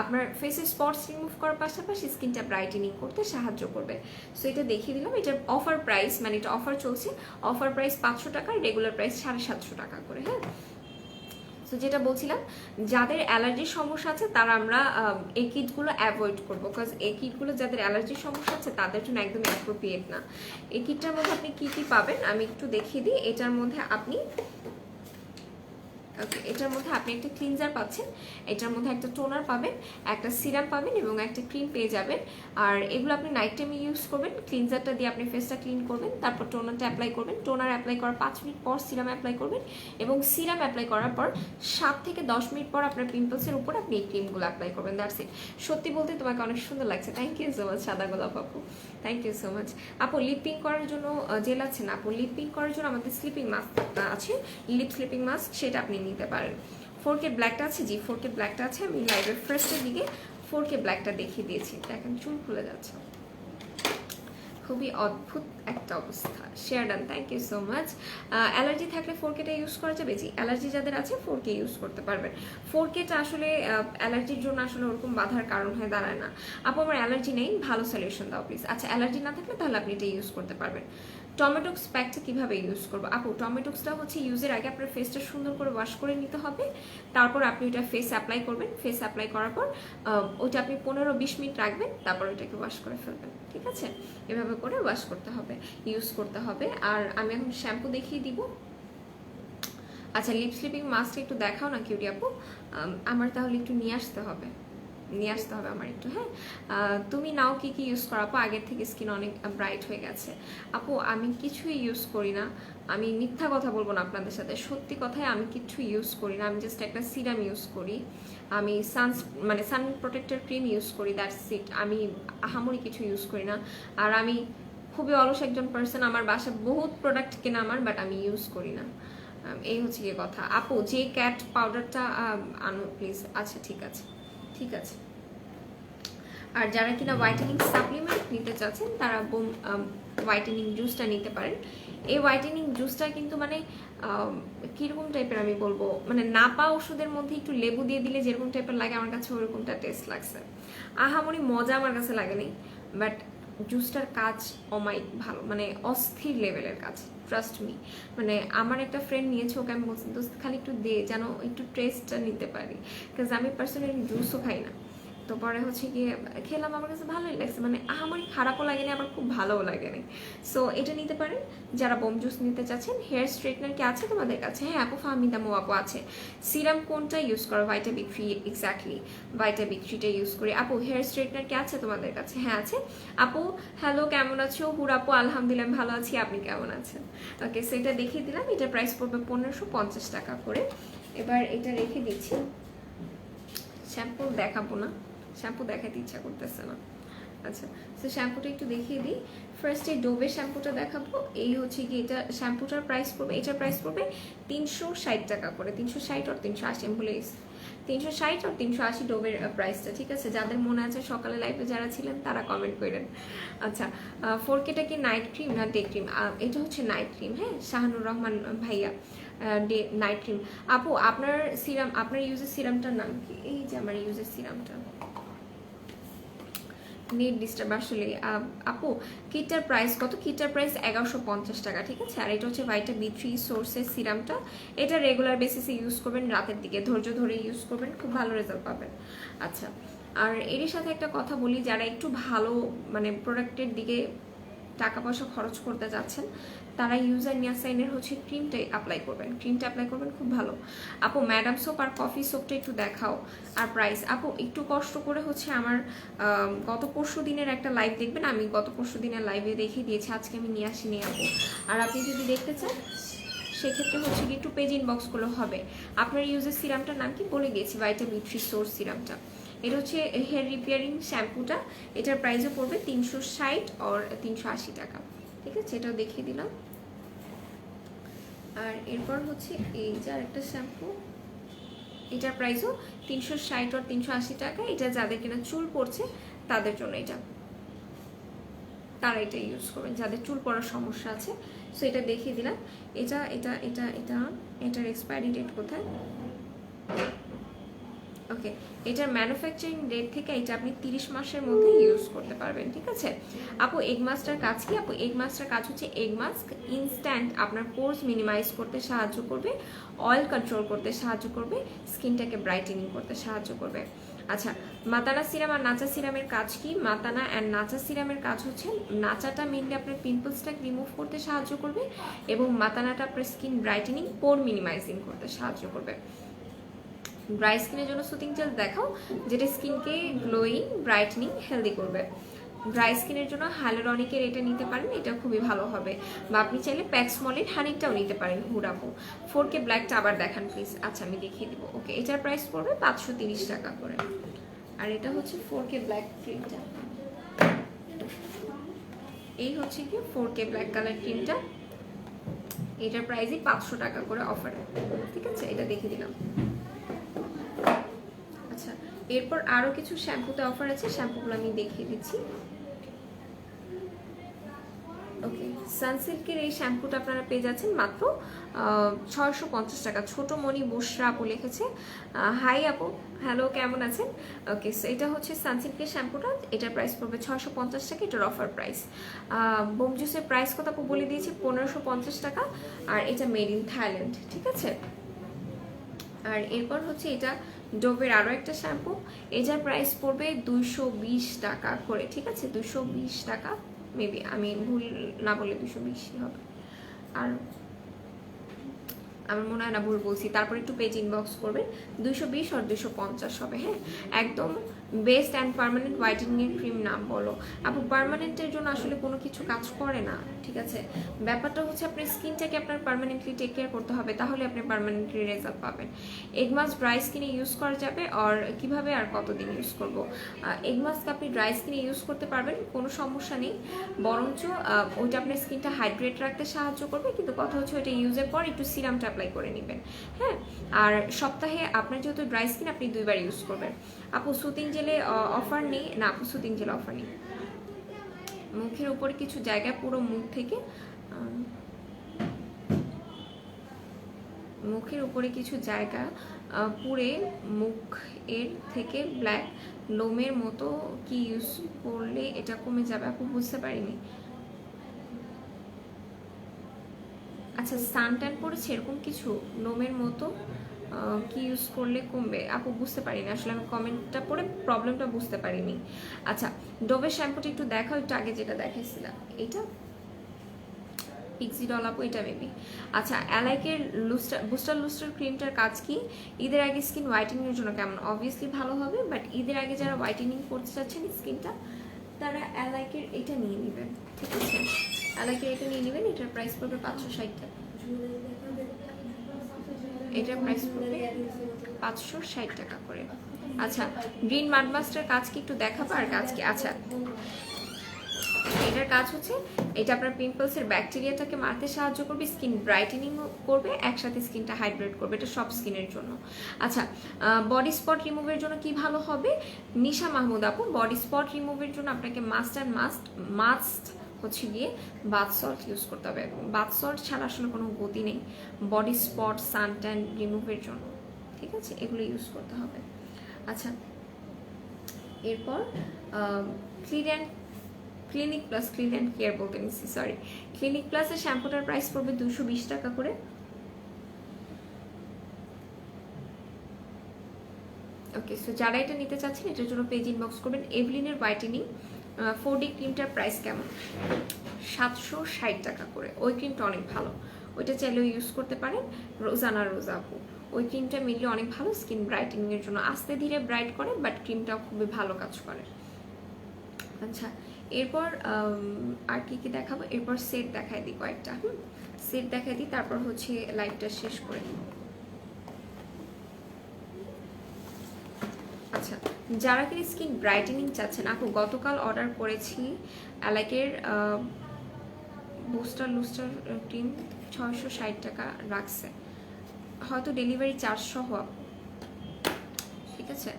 আপনার ফেসের স্পটস রিমুভ করার পাশাপাশি স্কিনটা ব্রাইটেনিং করতে সাহায্য করবে। সো এটা দেখিয়ে দিলাম। এটার অফার প্রাইস, মানে এটা অফার চলছে, অফার প্রাইস 500 টাকা, রেগুলার প্রাইস 750 টাকা করে। হ্যাঁ, তো যেটা বলছিলাম, যাদের অ্যালার্জির সমস্যা আছে তারা আমরা এই কিটগুলো অ্যাভয়েড করবো, বিকজ এই কিটগুলো যাদের অ্যালার্জির সমস্যা আছে তাদের জন্য একদম অ্যাপ্রোপ্রিয়েট না। এই কিটটার মধ্যে আপনি কি কি পাবেন আমি একটু দেখিয়ে দিই। এটার মধ্যে আপনি এটার মধ্যে আপনি একটা ক্লিনজার পাচ্ছেন, এটার মধ্যে একটা টোনার পাবেন, একটা সিরাম পাবেন এবং একটা ক্রিম পেয়ে যাবেন। আর এগুলো আপনি নাইট টাইমে ইউজ করবেন। ক্লিনজারটা দিয়ে আপনি ফেসটা ক্লিন করবেন, তারপর টোনারটা অ্যাপ্লাই করবেন। টোনার অ্যাপ্লাই করার 5 মিনিট পর সিরাম অ্যাপ্লাই করবেন এবং সিরাম অ্যাপ্লাই করার পর 7 থেকে 10 মিনিট পর আপনার পিম্পলসের উপর আপনি এই ক্রিমগুলো অ্যাপ্লাই করবেন। That's it. সত্যি বলতে তোমাকে অনেক সুন্দর লাগছে। থ্যাংক ইউ সো মাচ সাদা গোলাপ আপু, থ্যাংক ইউ সো মাচ। আপু লিপিং করার জন্য জেল আছে না? আপু লিপিং করার জন্য আমাদের স্লিপিং মাস্ক আছে, লিপ স্লিপিং মাস্ক, সেটা আপনি নিতে পারেন। 4K ব্ল্যাকটা আছে, জি 4K ব্ল্যাকটা আছে। আমি লাইভের ফার্স্টের দিকে 4K ব্ল্যাকটা দেখিয়ে দিয়েছি। দেখেন চুল খুলে যাচ্ছে, খুবই অদ্ভুত একটা অবস্থা। Share done, thank you so much. Allergy থাকলে 4Kটা ইউজ করা যাবে? জি, অ্যালার্জি যাদের আছে 4K ইউজ করতে পারবেন। 4Kটা আসলে অ্যালার্জির জন্য আসলে ওরকম বাধার কারণ হয়ে দাঁড়ায় না। আপু আমার অ্যালার্জি নেই, ভালো সলিউশন দাও প্লিজ। আচ্ছা, অ্যালার্জি না থাকলে তাহলে আপনি এটা ইউজ করতে পারবেন। টমেটোক্স প্যাকটা কীভাবে ইউজ করবো? আপু টমেটোক্সটা হচ্ছে ইউজের আগে আপনার ফেসটা সুন্দর করে ওয়াশ করে নিতে হবে, তারপর আপনি ওইটা ফেস অ্যাপ্লাই করবেন। ফেস অ্যাপ্লাই করার পর ওইটা আপনি 15-20 মিনিট রাখবেন, তারপর ওইটাকে ওয়াশ করে ফেলবেন। ঠিক আছে, এভাবে করে ওয়াশ করতে হবে, ইউজ করতে হবে। আর আমি এখন শ্যাম্পু দেখিয়ে দিব। আচ্ছা, লিপ স্লিপিং মাস্কটা একটু দেখাও না কিউটি আপু, আমার তাহলে একটু নিয়ে আসতে হবে আমার একটু। হ্যাঁ, তুমি নাও কি কি ইউজ করো আপু? আগের থেকে স্কিন অনেক ব্রাইট হয়ে গেছে। আপু আমি কিছুই ইউজ করি না, আমি মিথ্যা কথা বলবো না আপনাদের সাথে, সত্যি কথাই আমি কিছু ইউজ করি না। আমি জাস্ট একটা সিরাম ইউজ করি, আমি সান প্রোটেক্টর ক্রিম ইউজ করি, দ্যাটস ইট। আমি আহামরি কিছু ইউজ করি না। আর আমি খুবই অলস একজন পার্সন, আমার বাসায় বহুত প্রোডাক্ট কেনা আমার, বাট আমি ইউজ করি না। এই হচ্ছে কি কথা। আপু যে ক্যাট পাউডারটা আনো প্লিজ। আচ্ছা ঠিক আছে। আর যারা কিনা হোয়াইটেনিং সাপ্লিমেন্ট নিতে চাচ্ছেন তারা হোয়াইটেনিং জুসটা নিতে পারেন। এই হোয়াইটেনিং জুসটা কিন্তু মানে কীরকম টাইপের আমি বলবো, মানে নাপা ওষুধের মধ্যে একটু লেবু দিয়ে দিলে যেরকম টাইপের লাগে আমার কাছে ওরকমটা টেস্ট লাগছে। আহামরি মজা আমার কাছে লাগেনি, বাট জুসটার কাজ অমাইক ভালো, মানে অস্থির লেভেলের কাজ, ট্রাস্ট মি। মানে আমার একটা ফ্রেন্ড নিয়েছে, ওকে আমি বলছি দোস্ত খালি একটু দে যেন একটু টেস্টটা নিতে পারি, বিকজ আমি পার্সোনালি জুসও খাই না। তো পরে হচ্ছে গিয়ে খেলাম, আমার কাছে ভালোই লাগছে, মানে আমারই খারাপও লাগেনি আবার খুব ভালোও লাগেনি। সো এটা নিতে পারেন যারা বোম জুস নিতে চাচ্ছেন। হেয়ার স্ট্রেটনার কি আছে তোমাদের কাছে? হ্যাঁ আপু, ফাহমিদা মো আপু আছে। সিরাম কোনটা ইউজ করো? ভাইটা বি3, এক্স্যাক্টলি ভাইটা বি3টা ইউজ করি। আপু হেয়ার স্ট্রেটনার কি আছে তোমাদের কাছে? হ্যাঁ আছে। আপু হ্যালো, কেমন আছো? হুর আপু আলহামদুলিল্লাহ ভালো আছি, আপনি কেমন আছেন? ওকে, সেটা দেখিয়ে দিলাম। এটা প্রাইস পড়বে 1550 টাকা করে। এবার এটা রেখে দিচ্ছি। শ্যাম্পু দেখাবো না, শ্যাম্পু দেখাতে ইচ্ছা করতেছে না। আচ্ছা, তো শ্যাম্পুটা একটু দেখিয়ে দিই। ফার্স্টে ডোবের শ্যাম্পুটা দেখাবো। এই হচ্ছে কি, এটা শ্যাম্পুটার প্রাইস পড়বে, এটার প্রাইস পড়বে 360 টাকা করে। 360 আর 380, আমি ভুলে গেছি। 360 আর 380 ডোবের প্রাইসটা। ঠিক আছে, যাদের মনে আছে সকালে লাইভে যারা ছিলেন তারা কমেন্ট করেন। আচ্ছা, 4Kটা কি নাইট ক্রিম না ডে ক্রিম? এটা হচ্ছে নাইট ক্রিম। হ্যাঁ, শাহানুর রহমান ভাইয়া, ডে নাইট ক্রিম। আপু আপনার সিরাম, আপনার ইউজের সিরামটার নাম কি? এই যে আমার ইউজের সিরামটা, নেট ডিস্টার্ব আসলে। আপু কিটটার প্রাইস কত? কিটটার প্রাইস 1150 টাকা। ঠিক আছে, আর এটা হচ্ছে ভাইটা বি3 সোর্সের সিরামটা। এটা রেগুলার বেসিসে ইউজ করবেন, রাতের দিকে ধৈর্য ধরে ইউজ করবেন, খুব ভালো রেজাল্ট পাবেন। আচ্ছা, আর এর সাথে একটা কথা বলি, যারা একটু ভালো মানে প্রোডাক্টের দিকে টাকা পয়সা খরচ করতে যাচ্ছেন তারা ইউজার নিয়াসাইনের হচ্ছে ক্রিমটা অ্যাপ্লাই করবেন, খুব ভালো। আপু ম্যাডাম সোপ আর কফি সোপটা একটু দেখাও, আর প্রাইস। আপু একটু কষ্ট করে হচ্ছে আমার গত পরশু দিনের একটা লাইভ দেখবেন, আমি গত পরশু দিনের লাইভে দেখিয়ে দিয়েছি, আজকে আমি নিয়ে আসিনি আপু। আর আপনি যদি দেখতে চান সেক্ষেত্রে হচ্ছে কি একটু পেজ ইনবক্স করলে হবে। আপনার ইউজের সিরামটার নাম কি বলে দিয়েছি, ভাইটা বি3 সোর্স সিরামটা। এটা হচ্ছে হেয়ার রিপেয়ারিং শ্যাম্পুটা, এটার প্রাইসও পড়বে 360 আর 380 টাকা। ঠিক আছে, এটাও দেখিয়ে দিলাম। আর এরপর হচ্ছে এই যে আরেকটা শ্যাম্পু, এটার প্রাইসও 360 আর 380 টাকা। এটা যাদের কিনা চুল পড়ছে তাদের জন্য, এটা তারা এটা ইউজ করবেন যাদের চুল পড়ার সমস্যা আছে। সো এটা দেখিয়ে দিলাম। এটা এটা এটা এটা এটার এক্সপায়ারি ডেট কোথায়? ওকে, এটার ম্যানুফ্যাকচারিং ডেট থেকে এটা আপনি 30 মাসের মধ্যে ইউজ করতে পারবেন, ঠিক আছে। আপু এগ মাস্কটার কাজ কি? আপু এগ মাস্কটার কাজ হচ্ছে এগ মাস্ক ইনস্ট্যান্ট আপনার পোর্স মিনিমাইজ করতে সাহায্য করবে, অয়েল কন্ট্রোল করতে সাহায্য করবে, স্কিনটাকে ব্রাইটেনিং করতে সাহায্য করবে। আচ্ছা, মাতানা সিরাম আর নাচা সিরামের কাজ কি? মাতানা অ্যান্ড নাচা সিরামের কাজ হচ্ছে নাচাটা মেনলি আপনার পিম্পলসটাকে রিমুভ করতে সাহায্য করবে এবং মাতানাটা আপনার স্কিন ব্রাইটেনিং, পোর মিনিমাইজিং করতে সাহায্য করবে। ড্রাই স্কিনের জন্য সুতিং জেল দেখাও যেটা স্কিনকে গ্লোয়িং, ব্রাইটনিং, হেলদি করবে। ড্রাই স্কিনের জন্য হ্যালোরনিকের এটা নিতে পারেন, এটা খুবই ভালো হবে। বা আপনি চাইলে প্যাক্সমলির হানিটাও নিতে পারেন। হুডাপো 4K ব্ল্যাকটা আবার দেখান প্লিজ। আচ্ছা আমি দেখিয়ে দিব। ওকে, এটার প্রাইস পড়বে 530 টাকা করে। আর এটা হচ্ছে 4K ব্ল্যাক ক্রিমটা, এই হচ্ছে কি 4K ব্ল্যাক কালার ক্রিমটা, এটার প্রাইসই 500 টাকা করে অফারে, ঠিক আছে। এটা দেখিয়ে দিলাম। আচ্ছা, এরপর আরও কিছু শ্যাম্পুতে অফার আছে, শ্যাম্পুগুলো আমি দেখিয়ে দিচ্ছি। ওকে, সানসিল্কের এই শ্যাম্পুটা আপনারা পেয়ে যাচ্ছেন মাত্র 650 টাকা। ছোট মনি বুসরা আপু লিখেছে, হাই আপু, হ্যালো, কেমন আছেন? ওকে, সো এটা হচ্ছে সানসিল্কের শ্যাম্পুটা, এটার প্রাইস পড়বে 650 টাকা, এটার অফার প্রাইস। বোম জুসের প্রাইস কত আপু বলে দিয়েছি, 1550 টাকা, আর এটা মেড ইন থাইল্যান্ড, ঠিক আছে। আর এরপর হচ্ছে এটা ডোভের আরও একটা শ্যাম্পু, এটার প্রাইস পড়বে 220 টাকা করে, ঠিক আছে, 220 টাকা, মেবি আমি ভুল না বলে 220 হবে, আর আমার মনে হয় না ভুল বলছি, তারপর একটু পেজ ইনবক্স করবেন, 220 আর 250 হবে। হ্যাঁ, একদম best and permanent whitening cream নাম বলো আপু। পার্মানেন্টের জন্য আসলে কোনো কিছু কাজ করে না, ঠিক আছে। ব্যাপারটা হচ্ছে আপনার স্কিনটাকে আপনার পার্মানেন্টলি টেক কেয়ার করতে হবে, তাহলে আপনি পার্মানেন্টলি রেজাল্ট পাবেন। এগ মাস্ক ড্রাই স্কিনে ইউজ করা যাবে, আর কিভাবে আর কতদিন ইউজ করব? এগ মাস্ক আপনি ড্রাই স্কিনে ইউজ করতে পারবেন, কোনো সমস্যা নেই, বরঞ্চ ওইটা আপনার স্কিনটা হাইড্রেট রাখতে সাহায্য করবে, কিন্তু কথা হচ্ছে ওইটা ইউজের পর একটু সিরামটা অ্যাপ্লাই করে নেবেন। হ্যাঁ, আর সপ্তাহে আপনার যেহেতু ড্রাই স্কিন আপনি 2বার ইউজ করবেন। আপু সুতিং জেলে অফার নেই না? আপু সুতিং জেলে অফার নেই। মুখের উপরে কিছু জায়গায় পুরো মুখ থেকে মুখের উপরে কিছু জায়গা পুরে মুখ এর থেকে ব্ল্যাক লোমের মতো কি ইউজ করলে এটা কমে যাবে? আপু বুঝতে পারিনি। আচ্ছা, সানট্যান পড়েছে এরকম কিছু লোমের মতো কি ইউজ করলে কমবে? আপু বুঝতে পারিনি আসলে, আমি কমেন্টটা পড়ে প্রবলেমটা বুঝতে পারিনি। আচ্ছা, ডোভের শ্যাম্পুটা একটু দেখাও, একটু আগে যেটা দেখাইছিলাম এইটা পিক্সিডল আপু, এটা মেবি। আচ্ছা, অ্যালাইকের বুস্টার লুস্টার ক্রিমটার কাজ কি? ঈদের আগে স্কিন হোয়াইটেনিংয়ের জন্য কেমন? অবভিয়াসলি ভালো হবে, বাট ঈদের আগে যারা হোয়াইটেনিং করতে চাচ্ছেন স্কিনটা, তারা অ্যালাইকের এটা নিয়ে নেবেন, ঠিক আছে। অ্যালাইকের এটা নিয়ে নেবেন, এটার প্রাইস পড়বে 560 টাকা। এটার প্রাইস পড়বে 560 টাকা করে। আচ্ছা, গ্রিন মাডমাস্টার কাজ কি একটু দেখাবো? আর কাজ কি? আচ্ছা, এটার কাজ হচ্ছে এটা আপনার পিম্পলসের ব্যাকটেরিয়াটাকে মারতে সাহায্য করবে, স্কিন ব্রাইটেনিং করবে, একসাথে স্কিনটা হাইড্রেট করবে, এটা সব স্কিনের জন্য। আচ্ছা, বডি স্পট রিমুভের জন্য কি ভালো হবে? নিশা মাহমুদ আপু, বডি স্পট রিমুভের জন্য আপনাকে মাস্ট হচ্ছে গিয়ে বাথ সল্ট ইউজ করতে হবে। বাথ সল্ট ছাড়া আসলে কোনো গতি নেই বডি স্পট সানট্যান রিমুভের জন্য, ঠিক আছে, এগুলো ইউজ করতে হবে। আচ্ছা, এরপর clinic plus clean and care বলতে নিচ্ছি, সরি, ক্লিনিক প্লাসের শ্যাম্পুটার প্রাইস পড়বে 220 টাকা করে। ওকে, সো যারা এটা নিতে চাচ্ছেন এটার জন্য পেজ ইনবক্স করবেন। এভলিনের হোয়াইটেনিং 4D ক্রিমটার প্রাইস কেমন? 760 টাকা করে। ওই ক্রিমটা অনেক ভালো, ওইটা চাইলেও ইউজ করতে পারেন। রোজা আপু, ওই ক্রিমটা মিললে অনেক ভালো স্কিন ব্রাইটেনিংয়ের জন্য, আস্তে ধীরে ব্রাইট করে, বাট ক্রিমটাও খুবই ভালো কাজ করে। আচ্ছা, এরপর আর কি কি দেখাবো? এরপর সেট দেখাই দিই কয়েকটা, সেট দেখাই দিই, তারপর হচ্ছে লাইভটা শেষ করে দিই। আচ্ছা, যারা কি স্কিন ব্রাইটেনিং চাচ্ছেন, আপু গতকাল অর্ডার করেছি অ্যালাইকের বুস্টার লুস্টার ক্রিম, 660 টাকা রাখছে, হয়তো ডেলিভারি চার্জ সহ। আছে।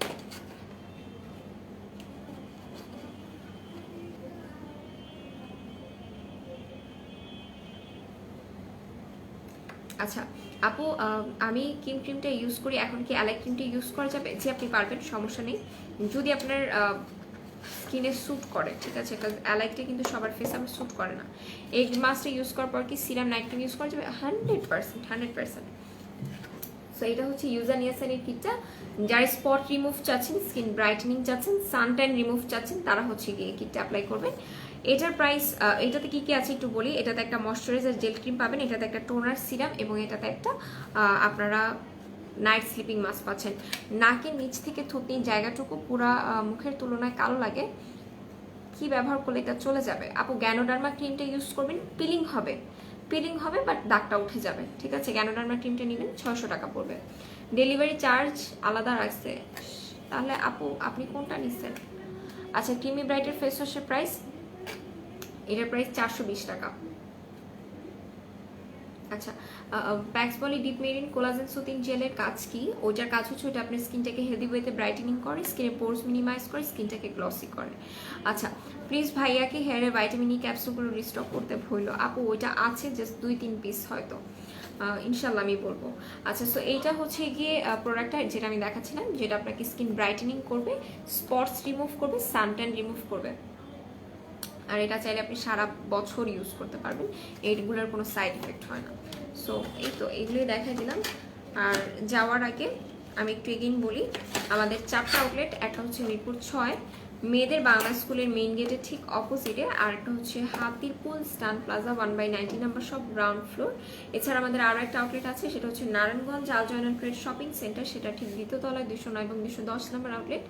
আচ্ছা আপু, আমি ক্রিমটা ইউজ করি, এখন কি অ্যালাই ক্রিমটা ইউজ করা যাবে? যে আপনি পারবেন, সমস্যা নেই, যদি আপনার স্কিনে স্যুট করে, ঠিক আছে, কারণ অ্যালাইটটা কিন্তু সবার ফেসে আমার স্যুট করে না। এই মাস্কটা ইউজ করার পর কি সিরাম নাইট ক্রিম ইউজ করা যাবে? 100%। সো এটা হচ্ছে ইউজার নিয়াসানের কিটটা। যারা স্পট রিমুভ চাচ্ছেন, স্কিন ব্রাইটেনিং চাচ্ছেন, সানট্যান রিমুভ চাচ্ছেন, তারা হচ্ছে গিয়ে কিটটা অ্যাপ্লাই করবেন। এটার প্রাইস, এটাতে কি কি আছে একটু বলি। এটাতে একটা ময়শ্চারাইজার জেল ক্রিম পাবেন, এটাতে একটা টোনার সিরাম, এবং এটাতে একটা আপনারা নাইট স্লিপিং মাস্ক পাচ্ছেন। নাকের নিচ থেকে থুতনির জায়গাটুকু পুরা মুখের তুলনায় কালো লাগে, কি ব্যবহার করলে এটা চলে যাবে? আপু গ্যানোডার্মা ক্রিমটা ইউজ করবেন, পিলিং হবে বাট দাগটা উঠে যাবে, ঠিক আছে। গ্যানোডার্মা ক্রিমটা নেবেন, 600 টাকা পড়বে। ডেলিভারি চার্জ আলাদা রাখছে, তাহলে আপু আপনি কোনটা নিচ্ছেন? আচ্ছা ক্রিমি ব্রাইটের ফেস ওয়াশের প্রাইস, এটার প্রাইস 420 টাকা। আচ্ছা প্যাক্স বলি ডিপ মেরিন কোলাজেন সুতিং জেলের কাজ কি? ওটার কাজ হচ্ছে ওটা আপনার স্কিনটাকে হেলদি ওয়েতে ব্রাইটেনিং করে, স্কিনের পোর্স মিনিমাইজ করে, স্কিনটাকে গ্লসি করে। আচ্ছা প্লিজ ভাইয়াকে হেয়ারে ভাইটামিন ই ক্যাপসুলগুলো রিস্টক করতে ভুললো। আপু ওইটা আছে জাস্ট 2-3 পিস হয়তো, ইনশাল্লাহ আমি বলবো। আচ্ছা সো এইটা হচ্ছে গিয়ে প্রোডাক্টটা যেটা আমি দেখাচ্ছিলাম, যেটা আপনাকে স্কিন ব্রাইটেনিং করবে, স্পটস রিমুভ করবে, সানট্যান রিমুভ করবে, আর এটা চাইলে আপনি সারা বছর ইউজ করতে পারবেন, এইগুলোর কোনো সাইড এফেক্ট হয় না। সো এই তো এইগুলোই দেখা দিলাম। আর যাওয়ার আগে আমি একটু এগেইন বলি, আমাদের 4টা আউটলেট, একটা হচ্ছে মিরপুর 6 মেয়েদের বাংলা স্কুলের মেইন গেটের ঠিক অপোজিটে, আর একটা হচ্ছে Hatirpul Eastern plaza 1/90 number shop ground floor. এছাড়া আমাদের আরও একটা আউটলেট আছে, সেটা হচ্ছে Narayanganj Al Zainal trade shopping centre, সেটা ঠিক দ্বিতীয় তলায় 209 এবং 210 নাম্বার আউটলেট।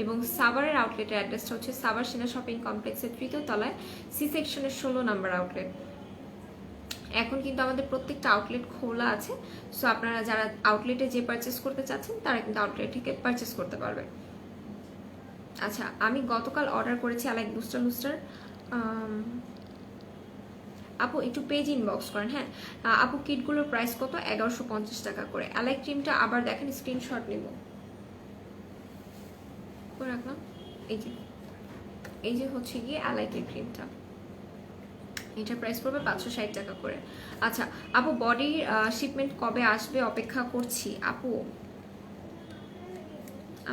এবং সাভারের আউটলেটের অ্যাড্রেসটা হচ্ছে সাভার সেনা শপিং কমপ্লেক্সের 3য় তলায় সি সেকশনের 16 নাম্বার আউটলেট। এখন কিন্তু আমাদের প্রত্যেকটা আউটলেট খোলা আছে, সো আপনারা যারা আউটলেটে যে পারচেস করতে চাচ্ছেন তারা কিন্তু আউটলেট থেকে পারচেস করতে পারবেন। আচ্ছা আমি গতকাল অর্ডার করেছি আলাইক বুস্টার লুস্টার। আপু একটু পেজ ইনবক্স করেন। হ্যাঁ আপু কিটগুলোর প্রাইস কত? 1150 টাকা করে। অ্যালাইক ক্রিমটা আবার দেখেন, স্ক্রিনশট নেব, করে রাখলাম। এই যে হচ্ছে গিয়ে অ্যালাইকের ক্রিমটা, এটার প্রাইস পড়বে 560 টাকা করে। আচ্ছা আপু বডির শিপমেন্ট কবে আসবে? অপেক্ষা করছি আপু,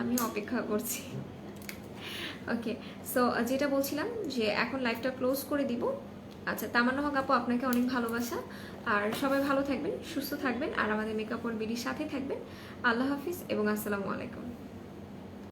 আমি অপেক্ষা করছি। ওকে সো যেটা বলছিলাম যে এখন লাইভটা ক্লোজ করে দিব। আচ্ছা তামান্না হক আপু আপনাকে অনেক ভালোবাসা, আর সবাই ভালো থাকবেন, সুস্থ থাকবেন, আর আমাদের মেকআপ ওর বিডির সাথে থাকবেন। আল্লাহ হাফিজ এবং আসসালামু আলাইকুম।